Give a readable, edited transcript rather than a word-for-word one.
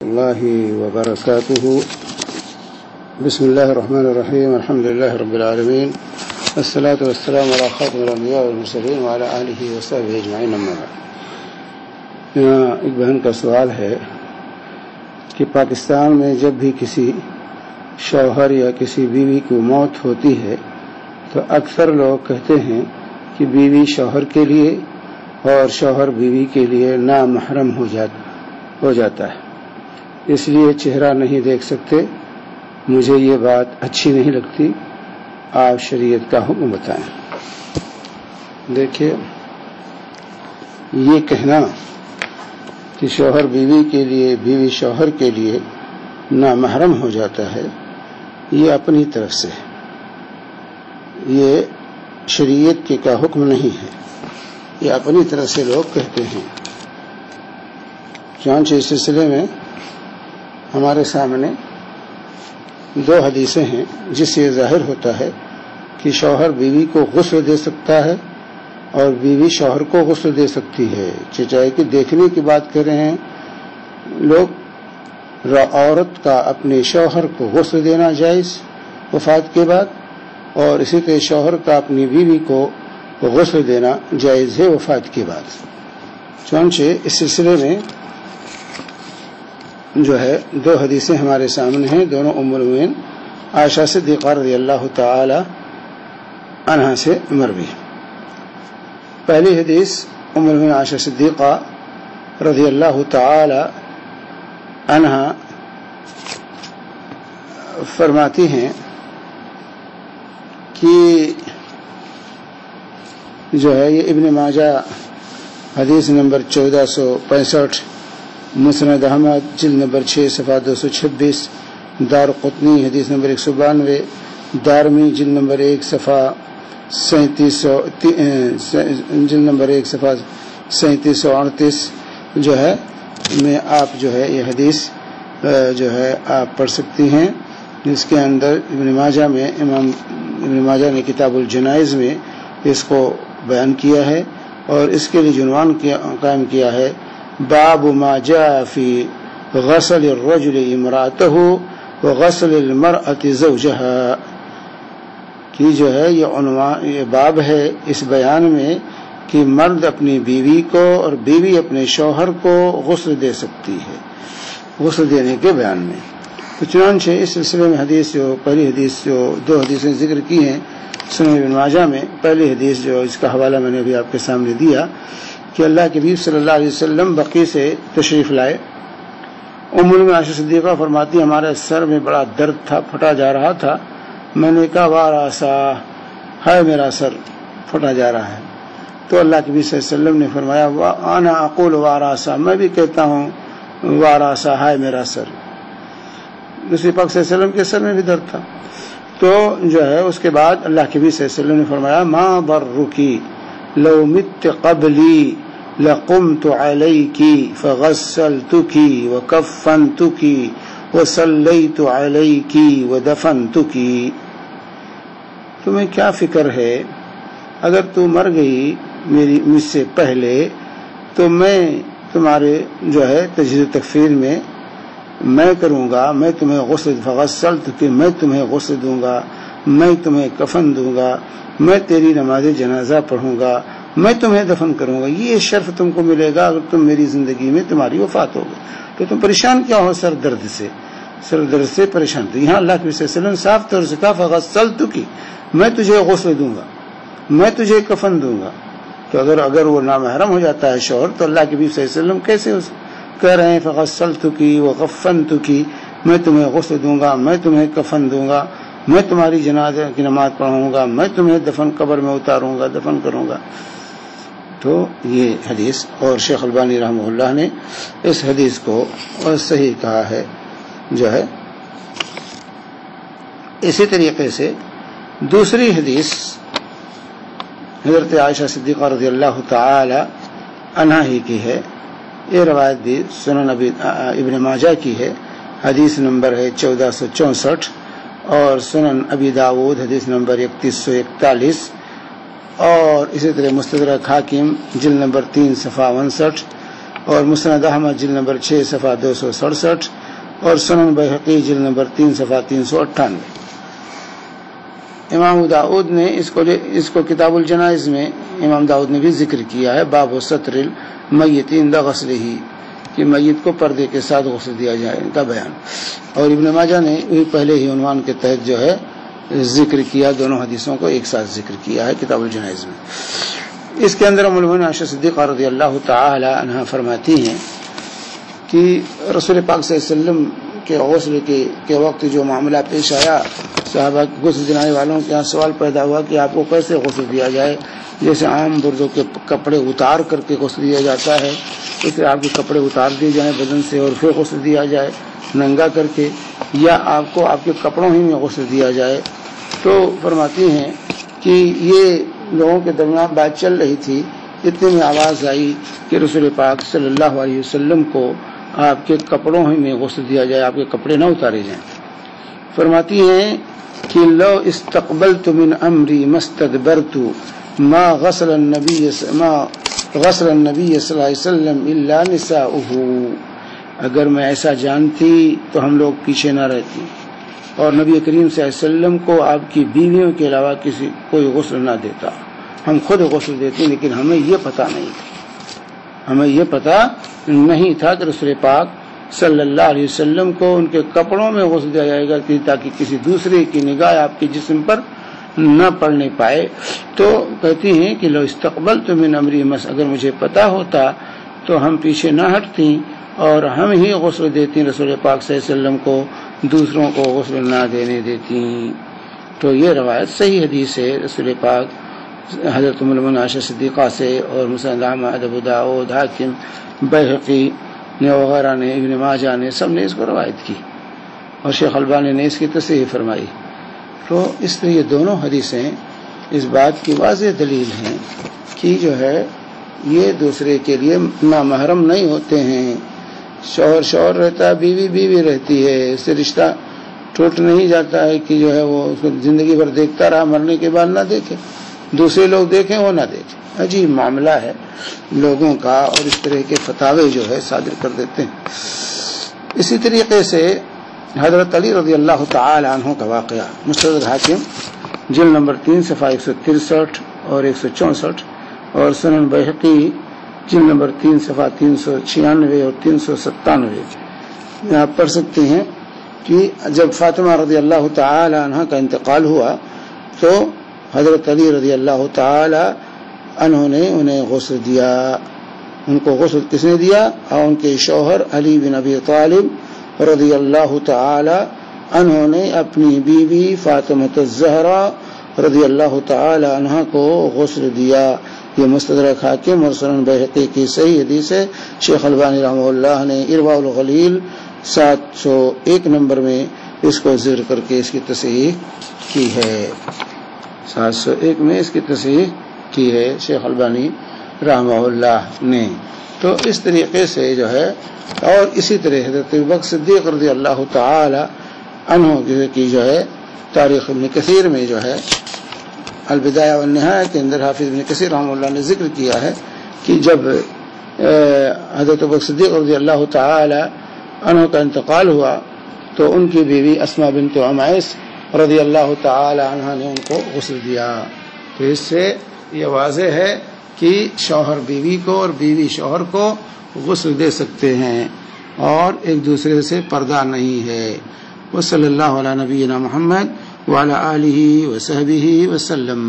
الله وبركاته. بسم الله الرحمن الرحيم. الحمد لله رب العالمين، والصلاة والسلام على خاتم الأنبياء والمرسلين وعلى آله وصحبه أجمعين. أما بعد، یہاں ایک بہن کا سوال ہے کہ پاکستان میں جب بھی کسی شوہر یا کسی بیوی کی موت ہوتی ہے تو اکثر لوگ کہتے ہیں کہ بیوی شوہر کے لیے اور شوہر بیوی کے لیے نامحرم ہو جاتا ہے، اس لیے چہرہ نہیں دیکھ سکتے. مجھے یہ بات اچھی نہیں لگتی، آپ شریعت کا حکم بتائیں. دیکھیے، یہ کہنا کہ شوہر بیوی کے لیے، بیوی شوہر کے لیے نامحرم ہو جاتا ہے، یہ اپنی طرف سے، یہ شریعت کے کا حکم نہیں ہے، یہ اپنی طرف سے لوگ کہتے ہیں. چنانچہ اس سلسلے میں ہمارے سامنے دو حدیثیں ہیں جس سے یہ ظاہر ہوتا ہے کہ شوہر بیوی کو غسل دے سکتا ہے اور بیوی شوہر کو غسل دے سکتی ہے. چاہے کہ دیکھنے کی بات کر رہے ہیں لوگ، عورت کا اپنے شوہر کو غسل دینا جائز وفات کے بعد، اور اسی طرح شوہر کا اپنی بیوی کو غسل دینا جائز ہے وفات کے بعد. چنانچہ اس سلسلے میں جو ہے دو حدیثیں ہمارے سامنے ہیں، دونوں ام المؤمنین عائشہ صدیقہ رضی اللہ تعالی عنہا سے مروی. پہلی حدیث ام المؤمنین عائشہ صدیقہ رضی اللہ تعالی عنہا فرماتی ہیں کہ جو ہے یہ ابن ماجہ حدیث نمبر 1465، مسند احمد جلد نمبر 6 صفحہ 226، دار قطنی حدیث نمبر 192، دارمی جلد نمبر 1 صفحہ 3738 جو ہے میں آپ جو ہے یہ حدیث جو ہے آپ پڑھ سکتی ہیں، جس کے اندر ابن ماجہ میں، امام ابن ماجہ نے کتاب الجنائز میں اس کو بیان کیا ہے، اور اس کے لیے عنوان قائم کیا ہے باب ما جاء فی غسل الرجل امرأته وغسل المرأة زوجها، کی جو ہے یہ عنوان، یہ باب ہے اس بیان میں کہ مرد اپنی بیوی کو اور بیوی اپنے شوہر کو غسل دے سکتی ہے، غسل دینے کے بیان میں. تو چنانچہ اس سلسلے میں حدیث جو پہلی حدیث جو دو حدیثیں ذکر کی ہیں سنن ابن ماجہ میں، پہلی حدیث جو اس کا حوالہ میں نے ابھی آپ کے سامنے دیا کہ اللہ کے حبیب صلی اللہ علیہ وسلم بقیع سے تشریف لائے. ام المؤمنین عائشہ صدیقہ فرماتی ہمارے سر میں بڑا درد تھا، پھٹا جا رہا تھا. میں نے کہا واراسا، ہے میرا سر پھٹا جا رہا ہے. تو اللہ کے حبیب صلی اللہ علیہ وسلم نے فرمایا انا اقول واراسا، میں بھی کہتا ہوں واراسا، ہے میرا سر. دوسری پاک صلی اللہ علیہ وسلم کے سر میں بھی درد تھا. تو جو ہے اس کے بعد اللہ کے حبیب صلی اللہ علیہ وسلم نے فرمایا ما ضرکی لو مت قبلی لقمت علیکی فغسلتکی وکفنتکی وصلیت علیکی ودفنتکی. تمہیں کیا فکر ہے اگر تو مر گئی مجھ سے پہلے تو میں تمہارے جو ہے تجہیز و تکفین میں میں کروں گا، میں تمہیں غسل، فغسلتکی میں تمہیں غسل دوں گا، میں تمہیں کفن دوں گا، میں تیری نماز جنازہ پڑھوں گا، میں تمہیں دفن کروں گا. یہ شرف تم کو ملے گا اگر تم میری زندگی میں تمہاری وفات ہو گئی. تو تم پریشان کیا ہو سر درد سے پریشان تھے. یہاں اللہ کے صلی اللہ علیہ وسلم صاف طور سے کہا فغسلتکی، میں تجھے غسل دوں گا، میں تجھے کفن دوں گا. تو اگر وہ نامحرم ہو جاتا ہے شوہر تو اللہ کے نبی صلی اللہ علیہ وسلم کیسے کہہ رہے ہیں فغسلتکی وکفنتکی، میں تمہیں غسل دوں گا، میں تمہیں کفن دوں گا، میں تمہاری جنازہ کی نماز پڑھاؤں گا، میں تمہیں دفن قبر میں اتاروں گا، دفن کروں گا. تو یہ حدیث، اور شیخ البانی رحمہ اللہ نے اس حدیث کو صحیح کہا ہے جو ہے. اسی طریقے سے دوسری حدیث حضرت عائشہ صدیقہ رضی اللہ تعالی عنہا ہی کی ہے. یہ روایت بھی سنن ابن ماجہ کی ہے، حدیث نمبر ہے 1464، اور سنن ابی داود حدیث نمبر 3141، اور اسی طرح مستدرک حاکم جلد نمبر 3 صفحہ 59، اور مسند احمد جلد نمبر 6 صفحہ 267 اور سنن بیہقی جلد نمبر 3 صفحہ 398۔ امام داؤد نے اس کو کتاب الجنائز میں امام داؤد نے بھی ذکر کیا ہے، باب ستر المیت عند غسلہ، کہ میت کو پردے کے ساتھ غسل دیا جائے ان کا بیان، اور ابن ماجہ نے پہلے ہی عنوان کے تحت جو ہے ذکر کیا، دونوں حدیثوں کو ایک ساتھ ذکر کیا ہے کتاب الجنائز میں۔ اس کے اندر ام المؤمنین عائشہ صدیقہ رضی اللہ تعالی عنہا فرماتی ہیں کہ رسول پاک صلی اللہ علیہ وسلم کے غسل کے وقت جو معاملہ پیش آیا، صحابہ غسل دینے والوں کے یہاں سوال پیدا ہوا کہ آپ کو کیسے غسل دیا جائے، جیسے عام بردوں کے کپڑے اتار کر کے غسل دیا جاتا ہے، اس لیے آپ کے کپڑے اتار دیے جائیں بدن سے اور پھر غسل دیا جائے ننگا کر کے، یا آپ کو آپ کے کپڑوں ہی میں غسل دیا جائے۔ تو فرماتی ہیں کہ یہ لوگوں کے درمیان بات چل رہی تھی، اتنے میں آواز آئی کہ رسول پاک صلی اللہ علیہ وسلم کو آپ کے کپڑوں ہی میں غسل دیا جائے، آپ کے کپڑے نہ اتارے جائیں۔ فرماتی ہیں کہ لو استقبلت من امری مستدبرت ما غسل النبی صلی اللہ علیہ وسلم الا نساؤہ، اگر میں ایسا جانتی تو ہم لوگ پیچھے نہ رہتی اور نبی کریم صلی اللہ علیہ وسلم کو آپ کی بیویوں کے علاوہ کوئی غسل نہ دیتا، ہم خود غسل دیتے، لیکن ہمیں یہ پتہ نہیں تھا کہ رسول پاک صلی اللہ علیہ وسلم کو ان کے کپڑوں میں غسل دیا جائے گا تاکہ کسی دوسرے کی نگاہ آپ کے جسم پر نہ پڑنے پائے۔ تو کہتی ہیں کہ لو استقبلت من امری اگر مجھے پتا ہوتا تو ہم پیچھے نہ ہٹتی اور ہم ہی غسل دیتی رسول پاک صلی اللہ علیہ وسلم کو، دوسروں کو غسل نہ دینے دیتی۔ تو یہ روایت صحیح حدیث ہے رسول پاک حضرت ام المؤمنین عائشہ صدیقہ سے، اور مسند احمد، ابو داؤد، حاکم، بیہقی نے وغیرہ نے، ابن ماجہ نے، سب نے اس کو روایت کی، اور شیخ البانی نے اس کی تصحیح فرمائی۔ تو اس لیے یہ دونوں حدیثیں اس بات کی واضح دلیل ہیں کہ جو ہے یہ دوسرے کے لیے نامحرم نہیں ہوتے ہیں۔ شوہر رہتا ہے، بیوی رہتی ہے، اس سے رشتہ ٹوٹ نہیں جاتا ہے کہ جو ہے وہ اس کو زندگی بھر دیکھتا رہا، مرنے کے بعد نہ دیکھے، دوسرے لوگ دیکھیں وہ نہ دیکھیں۔ عجیب معاملہ ہے لوگوں کا، اور اس طرح کے فتاوے جو ہے صادر کر دیتے ہیں۔ اسی طریقے سے حضرت علی رضی اللہ تعالی عنہ کا واقعہ مستدرک حاکم جلد نمبر 3 صفحہ 163 اور 164، اور سنن بیہقی جلد نمبر 3 صفحہ 396 اور 397 آپ پڑھ سکتے ہیں کہ جب فاطمہ رضی اللہ تعالی عنہ کا انتقال ہوا تو حضرت علی رضی اللہ تعالی عنہ نے انہیں غسل دیا۔ ان کو غسل کس نے دیا؟ اور ان کے شوہر علی بن ابی طالب رضی اللہ تعالی عنہ نے اپنی بیوی فاطمہ الزہرا رضی اللہ تعالی عنہ کو غسل دیا۔ یہ مستدرک حاکم اور سنن بیہقی کی صحیح حدیث ہے۔ شیخ البانی رحمہ اللہ نے ارواء الغلیل 701 نمبر میں اس کو ذکر کر کے اس کی تصحیح کی ہے، 701 میں اس کی تصحیح کی ہے شیخ البانی رحمہ اللہ نے۔ تو اس طریقے سے جو ہے، اور اسی طرح حضرت ابوبکر صدیق رضی اللہ تعالی عنہ کی جو ہے تاریخ ابن کثیر میں جو ہے البدایہ والنہایہ کے اندر حافظ ابن کثیر رحمہ اللہ نے ذکر کیا ہے کہ جب حضرت ابوبکر صدیق رضی اللہ تعالی عنہ کا انتقال ہوا تو ان کی بیوی اسماء بنت عمیس رضی اللہ تعالی عنہ نے ان کو غسل دیا۔ تو اس سے یہ واضح ہے کہ شوہر بیوی کو اور بیوی شوہر کو غسل دے سکتے ہیں اور ایک دوسرے سے پردہ نہیں ہے۔ وصلی اللہ علی نبینا محمد وعلی آلہ وصحبہ وسلم۔